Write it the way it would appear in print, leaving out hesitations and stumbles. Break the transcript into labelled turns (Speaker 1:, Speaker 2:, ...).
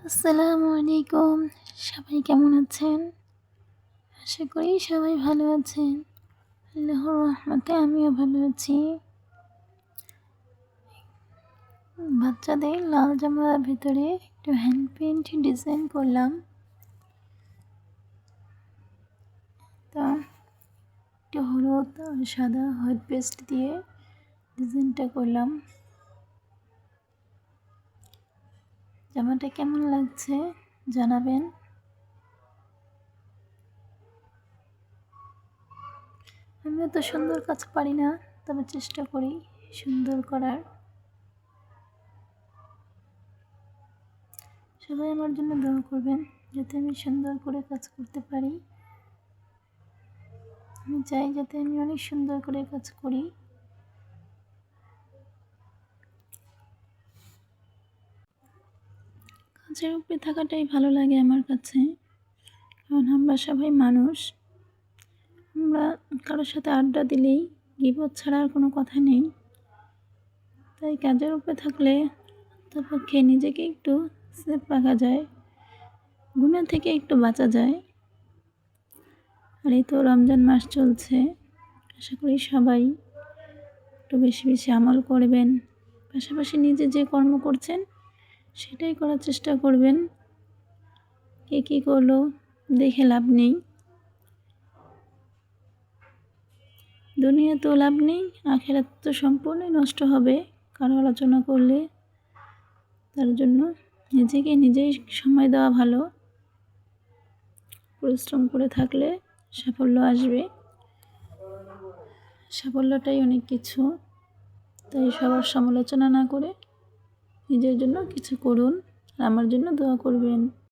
Speaker 1: আসসালামু আলাইকুম। সবাই কেমন আছেন? আশা করি সবাই ভালো আছেন। আল্লাহর রহমতে আমিও ভালো আছি। বাচ্চাদের লাল জামার ভেতরে একটু হ্যান্ড পেইন্ট ডিজাইন করলাম। তা একটু হলুদ আর সাদা হোয়াইট পেস্ট দিয়ে ডিজাইনটা করলাম। জামাটা কেমন লাগছে জানাবেন। আমি তো সুন্দর কাজ পারি না, তবে চেষ্টা করি সুন্দর করার। সবাই আমার জন্য দোয়া করবেন যাতে আমি সুন্দর করে কাজ করতে পারি। আমি চাই যাতে আমি অনেক সুন্দর করে কাজ করি। কাজের উপরে থাকাটাই ভালো লাগে আমার কাছে, কারণ আমরা সবাই মানুষ। আমরা কারোর সাথে আড্ডা দিলেই গীবত ছাড়া আর কোনো কথা নেই। তাই কাজের উপরে থাকলে অন্ততপক্ষে নিজেকে একটু সেফ রাখা যায়, গুনাহ থেকে একটু বাঁচা যায়। আর এই তো রমজান মাস চলছে, আশা করি সবাই একটু বেশি বেশি আমল করবেন, পাশাপাশি নিজে যে কর্ম করছেন সেটাই করার চেষ্টা করবেন। কে কী করলো দেখে লাভ নেই, দুনিয়া তো লাভ নেই, আখিরাত তো সম্পূর্ণই নষ্ট হবে কারো আলোচনা করলে। তার জন্য নিজেকে নিজেই সময় দেওয়া ভালো। পরিশ্রম করে থাকলে সাফল্য আসবে, সাফল্যটাই অনেক কিছু। তাই সবার সমালোচনা না করে নিজের জন্য কিছু করুন, আর আমার জন্য দোয়া করবেন।